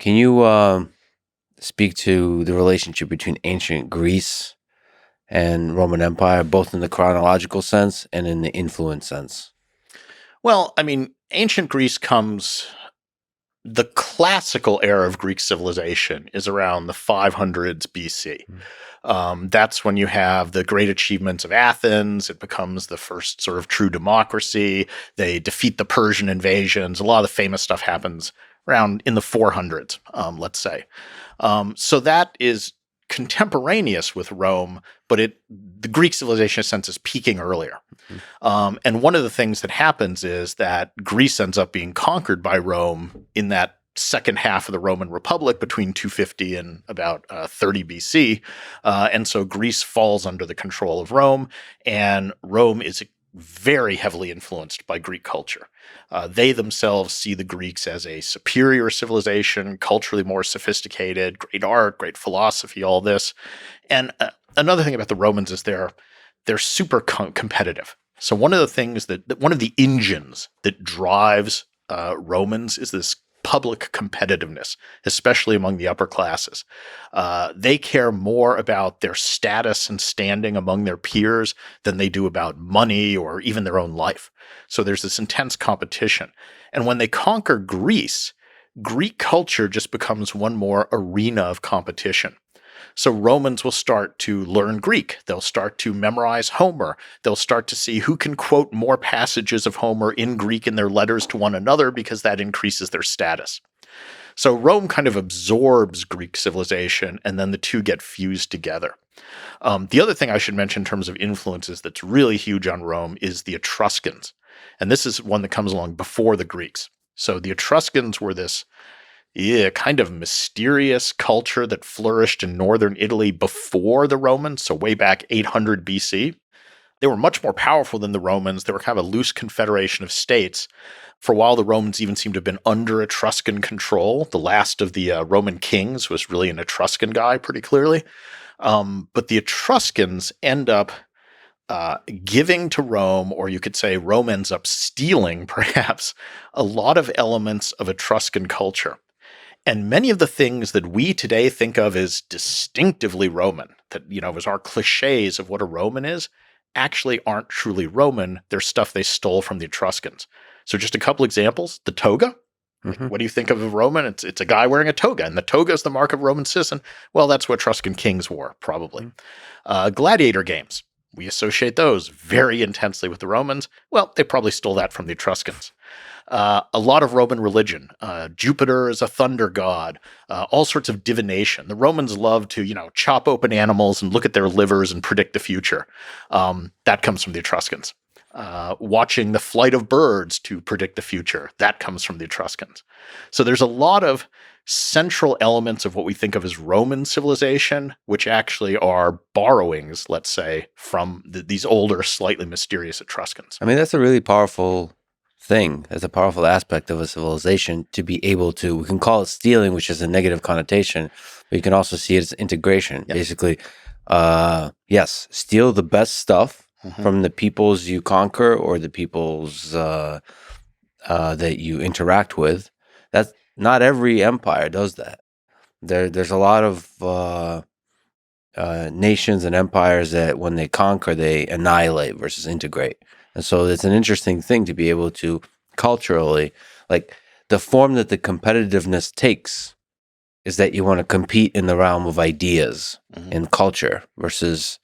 Can you speak to the relationship between ancient Greece and Roman Empire, both in the chronological sense and in the influence sense? Well, I mean, ancient Greece the classical era of Greek civilization is around the 500s BC. That's when you have the great achievements of Athens. It becomes the first sort of true democracy. They defeat the Persian invasions. A lot of the famous stuff happens around in the 400s, let's say. So that is contemporaneous with Rome, but the Greek civilization sense is peaking earlier. And one of the things that happens is that Greece ends up being conquered by Rome in that second half of the Roman Republic between 250 and about 30 BC. And so Greece falls under the control of Rome, and Rome is very heavily influenced by Greek culture. They themselves see the Greeks as a superior civilization, culturally more sophisticated, great art, great philosophy, all this. And another thing about the Romans is they're super competitive. So one of the things one of the engines that drives Romans is this public competitiveness, especially among the upper classes. They care more about their status and standing among their peers than they do about money or even their own life. So there's this intense competition. And when they conquer Greece, Greek culture just becomes one more arena of competition. So Romans will start to learn Greek. They'll start to memorize Homer. They'll start to see who can quote more passages of Homer in Greek in their letters to one another, because that increases their status. So Rome kind of absorbs Greek civilization, and then the two get fused together. The other thing I should mention in terms of influences that's really huge on Rome is the Etruscans. And this is one that comes along before the Greeks. So the Etruscans were this kind of mysterious culture that flourished in northern Italy before the Romans, so way back 800 BC. They were much more powerful than the Romans. They were kind of a loose confederation of states. For a while, the Romans even seemed to have been under Etruscan control. The last of the Roman kings was really an Etruscan guy, pretty clearly. But the Etruscans end up giving to Rome, or you could say Rome ends up stealing, perhaps, a lot of elements of Etruscan culture. And many of the things that we today think of as distinctively Roman, that, as our cliches of what a Roman is, actually aren't truly Roman. They're stuff they stole from the Etruscans. So just a couple examples. The toga. Mm-hmm. What do you think of a Roman? It's a guy wearing a toga, and the toga is the mark of Roman citizen. Well, that's what Etruscan kings wore, probably. Gladiator games. We associate those very intensely with the Romans. Well, they probably stole that from the Etruscans. A lot of Roman religion. Jupiter is a thunder god. All sorts of divination. The Romans love to, chop open animals and look at their livers and predict the future. That comes from the Etruscans. Watching the flight of birds to predict the future. That comes from the Etruscans. So there's a lot of central elements of what we think of as Roman civilization, which actually are borrowings, let's say, from these older, slightly mysterious Etruscans. I mean, that's a really powerful thing. That's a powerful aspect of a civilization, to be able to, we can call it stealing, which is a negative connotation, but you can also see it as integration. Yep. Basically, yes, steal the best stuff from the peoples you conquer or the peoples that you interact with. That's not every empire does that. There's a lot of nations and empires that when they conquer, they annihilate versus integrate. And so it's an interesting thing to be able to culturally, like the form that the competitiveness takes is that you want to compete in the realm of ideas and culture versus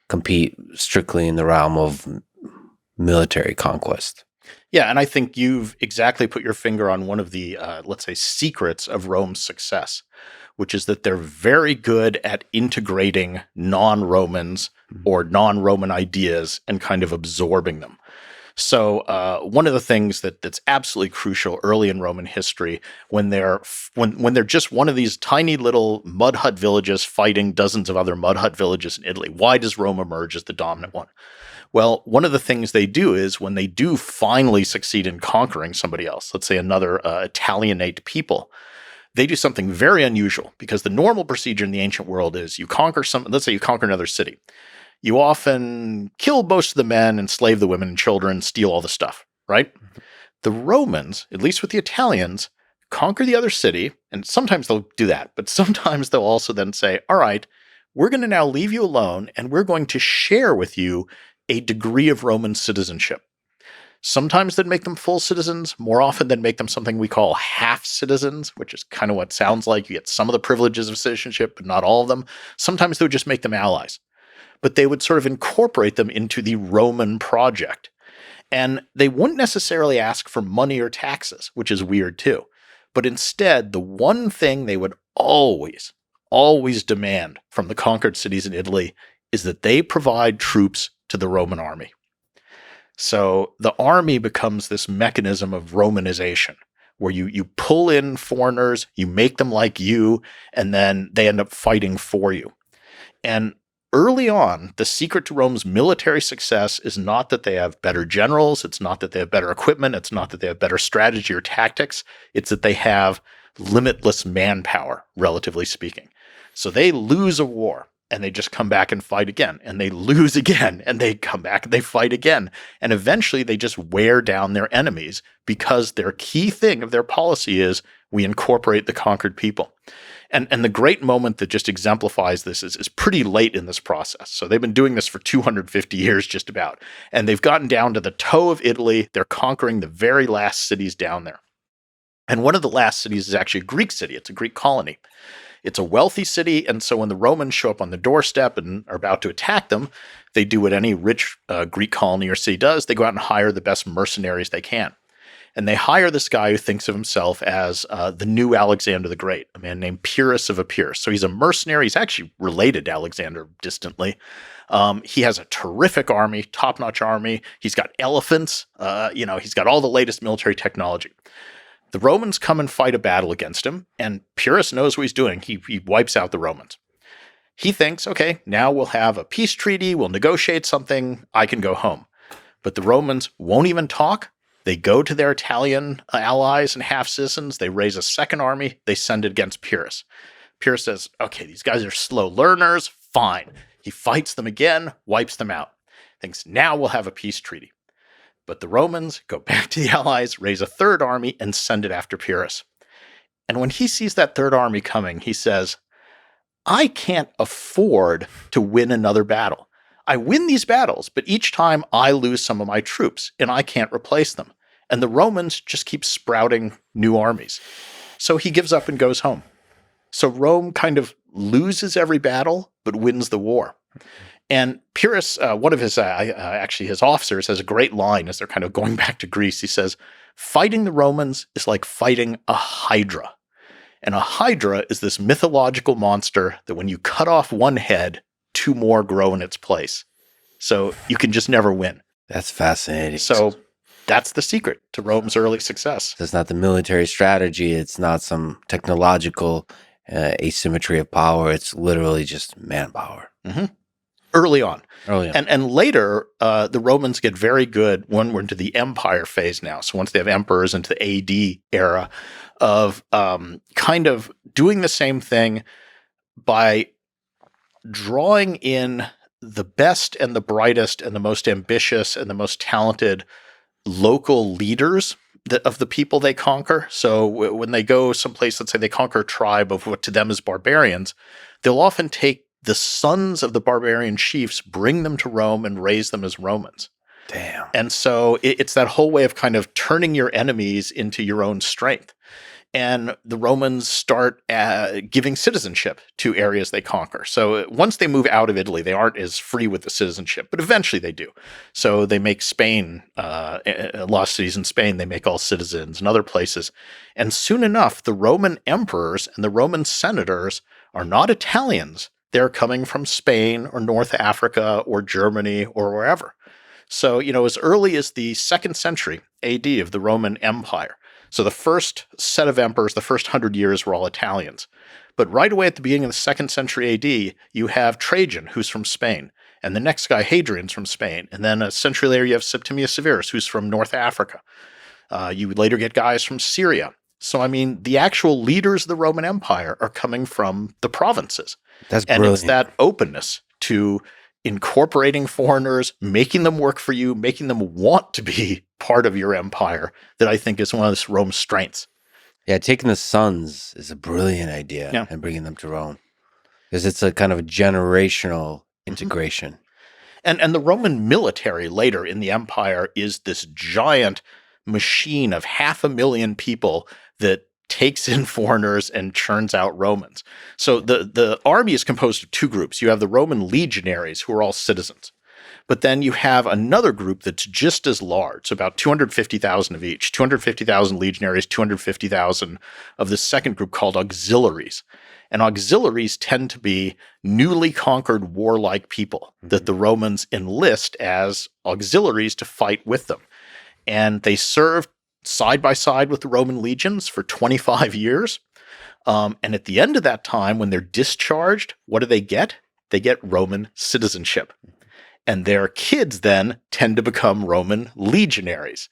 compete strictly in the realm of military conquest. Yeah, and I think you've exactly put your finger on one of the, let's say, secrets of Rome's success, which is that they're very good at integrating non-Romans or non-Roman ideas and kind of absorbing them. So one of the things that's absolutely crucial early in Roman history, when they're just one of these tiny little mud hut villages fighting dozens of other mud hut villages in Italy, why does Rome emerge as the dominant one? Well, one of the things they do is when they do finally succeed in conquering somebody else, let's say another Italianate people, they do something very unusual, because the normal procedure in the ancient world is let's say you conquer another city. You often kill most of the men, enslave the women and children, steal all the stuff, right? The Romans, at least with the Italians, conquer the other city, and sometimes they'll do that, but sometimes they'll also then say, all right, we're going to now leave you alone, and we're going to share with you a degree of Roman citizenship. Sometimes they'd make them full citizens. More often they'd make them something we call half citizens, which is kind of what it sounds like. You get some of the privileges of citizenship, but not all of them. Sometimes they would just make them allies. But they would sort of incorporate them into the Roman project. And they wouldn't necessarily ask for money or taxes, which is weird too. But instead, the one thing they would always demand from the conquered cities in Italy is that they provide troops to the Roman army. So the army becomes this mechanism of Romanization, where you pull in foreigners, you make them like you, and then they end up fighting for you. And early on, the secret to Rome's military success is not that they have better generals, it's not that they have better equipment, it's not that they have better strategy or tactics, it's that they have limitless manpower, relatively speaking. So they lose a war, and they just come back and fight again, and they lose again, and they come back and they fight again. And eventually they just wear down their enemies because their key thing of their policy is we incorporate the conquered people. And the great moment that just exemplifies this is pretty late in this process. So they've been doing this for 250 years just about, and they've gotten down to the toe of Italy. They're conquering the very last cities down there. And one of the last cities is actually a Greek city. It's a Greek colony. It's a wealthy city, and so when the Romans show up on the doorstep and are about to attack them, they do what any rich Greek colony or city does. They go out and hire the best mercenaries they can. And they hire this guy who thinks of himself as the new Alexander the Great, a man named Pyrrhus of Epirus. So he's a mercenary. He's actually related to Alexander distantly. He has a terrific army, top-notch army. He's got elephants. He's got all the latest military technology. The Romans come and fight a battle against him, and Pyrrhus knows what he's doing. He wipes out the Romans. He thinks, okay, now we'll have a peace treaty, we'll negotiate something, I can go home. But the Romans won't even talk. They go to their Italian allies and half-citizens, they raise a second army, they send it against Pyrrhus. Pyrrhus says, okay, these guys are slow learners, fine. He fights them again, wipes them out. Thinks, now we'll have a peace treaty. But the Romans go back to the allies, raise a third army, and send it after Pyrrhus. And when he sees that third army coming, he says, I can't afford to win another battle. I win these battles, but each time I lose some of my troops, and I can't replace them. And the Romans just keep sprouting new armies. So he gives up and goes home. So Rome kind of loses every battle, but wins the war. And Pyrrhus, one of his officers, has a great line as they're kind of going back to Greece. He says, fighting the Romans is like fighting a hydra. And a hydra is this mythological monster that when you cut off one head, two more grow in its place. So you can just never win. That's fascinating. So that's the secret to Rome's early success. It's not the military strategy. It's not some technological asymmetry of power. It's literally just manpower. Mm-hmm. Early on. And later, the Romans get very good when we're into the empire phase now. So once they have emperors into the AD era of kind of doing the same thing by drawing in the best and the brightest and the most ambitious and the most talented local leaders of the people they conquer. So when they go someplace, let's say they conquer a tribe of what to them is barbarians, they'll often take the sons of the barbarian chiefs, bring them to Rome and raise them as Romans. Damn. And so it's that whole way of kind of turning your enemies into your own strength. And the Romans start giving citizenship to areas they conquer. So once they move out of Italy, they aren't as free with the citizenship, but eventually they do. So they make Spain, a lot of cities in Spain, they make all citizens and other places. And soon enough, the Roman emperors and the Roman senators are not Italians. They're coming from Spain or North Africa or Germany or wherever. So, as early as the 2nd century AD of the Roman Empire. So the first set of emperors, the first 100 years were all Italians. But right away at the beginning of the 2nd century AD, you have Trajan, who's from Spain. And the next guy, Hadrian's from Spain. And then a century later, you have Septimius Severus, who's from North Africa. You would later get guys from Syria. So, the actual leaders of the Roman Empire are coming from the provinces. That's and brilliant. It's that openness to incorporating foreigners, making them work for you, making them want to be part of your empire that I think is one of Rome's strengths. Yeah, taking the sons is a brilliant idea Yeah. and bringing them to Rome because it's a kind of a generational Mhm. integration. And the Roman military later in the empire is this giant machine of 500,000 people that takes in foreigners and churns out Romans. So the army is composed of two groups. You have the Roman legionaries, who are all citizens. But then you have another group that's just as large, so about 250,000 of each, 250,000 legionaries, 250,000 of the second group called auxiliaries. And auxiliaries tend to be newly conquered warlike people that the Romans enlist as auxiliaries to fight with them. And they serve side by side with the Roman legions for 25 years. And at the end of that time, when they're discharged, what do? They get Roman citizenship. And their kids then tend to become Roman legionaries.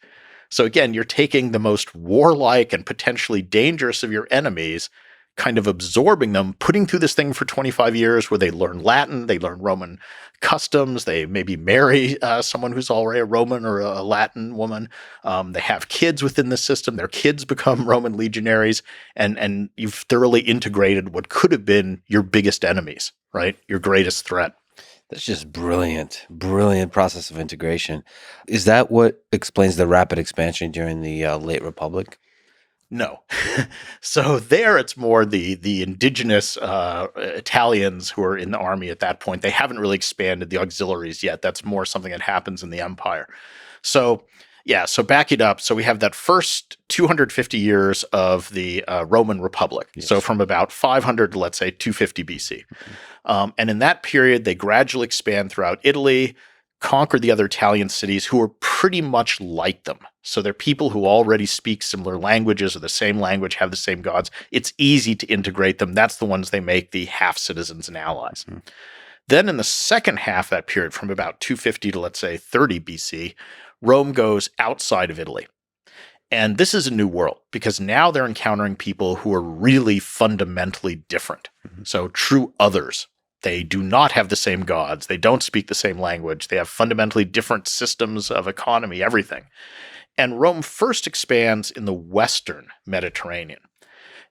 So again, you're taking the most warlike and potentially dangerous of your enemies, kind of absorbing them, putting through this thing for 25 years where they learn Latin, they learn Roman customs, they maybe marry someone who's already a Roman or a Latin woman. They have kids within the system. Their kids become Roman legionaries, and you've thoroughly integrated what could have been your biggest enemies, right? Your greatest threat. That's just brilliant process of integration. Is that what explains the rapid expansion during the late Republic? No. So there it's more the indigenous Italians who are in the army at that point. They haven't really expanded the auxiliaries yet. That's more something that happens in the empire. So yeah, so back it up. So we have that first 250 years of the Roman Republic. Yes. So from about 500 to, let's say, 250 BC. And in that period, they gradually expand throughout Italy, conquer the other Italian cities who are pretty much like them. So they're people who already speak similar languages or the same language, have the same gods. It's easy to integrate them. That's the ones they make the half-citizens and allies. Mm-hmm. Then in the second half of that period, from about 250 to, let's say, 30 BC, Rome goes outside of Italy. And this is a new world because now they're encountering people who are really fundamentally different. Mm-hmm. So true others. They do not have the same gods. They don't speak the same language. They have fundamentally different systems of economy, everything. And Rome first expands in the Western Mediterranean.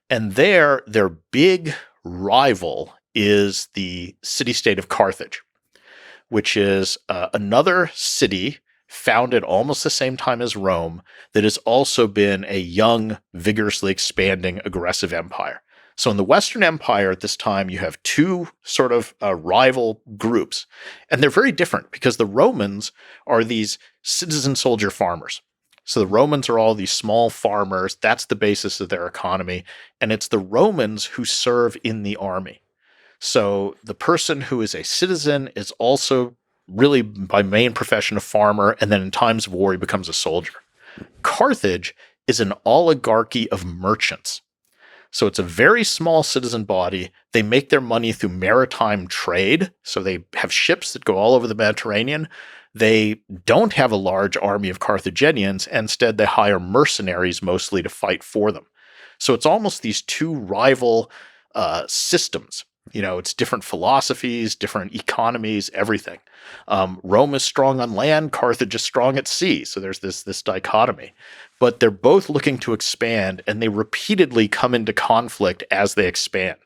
And there, their big rival is the city-state of Carthage, which is another city founded almost the same time as Rome that has also been a young, vigorously expanding, aggressive empire. So in the Western Empire at this time, you have two sort of rival groups, and they're very different because the Romans are these citizen soldier farmers. So the Romans are all these small farmers. That's the basis of their economy, and it's the Romans who serve in the army. So the person who is a citizen is also really by main profession a farmer, and then in times of war, he becomes a soldier. Carthage is an oligarchy of merchants. So it's a very small citizen body. They make their money through maritime trade. So they have ships that go all over the Mediterranean. They don't have a large army of Carthaginians. Instead, they hire mercenaries mostly to fight for them. So it's almost these two rival systems. You know, it's different philosophies, different economies, everything. Rome is strong on land, Carthage is strong at sea. So there's this dichotomy. But they're both looking to expand, and they repeatedly come into conflict as they expand.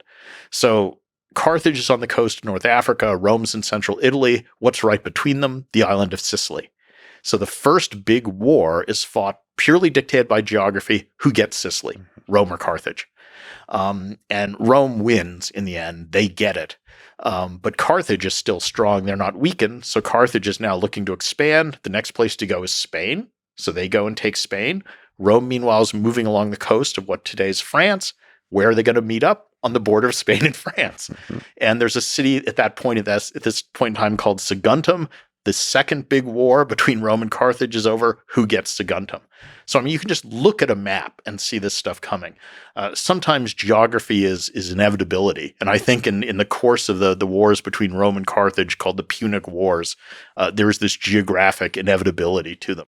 So Carthage is on the coast of North Africa, Rome's in central Italy. What's right between them? The island of Sicily. So the first big war is fought purely dictated by geography. Who gets Sicily, Rome or Carthage? And Rome wins in the end. They get it. But Carthage is still strong. They're not weakened. So Carthage is now looking to expand. The next place to go is Spain. So they go and take Spain. Rome, meanwhile, is moving along the coast of what today is France. Where are they going to meet up? On the border of Spain and France. Mm-hmm. And there's a city at that point, at this point in time, called Saguntum. The second big war between Rome and Carthage is over. Who gets Saguntum? So, I mean, you can just look at a map and see this stuff coming. Sometimes geography is inevitability. And I think in the course of the wars between Rome and Carthage called the Punic Wars, there is this geographic inevitability to them.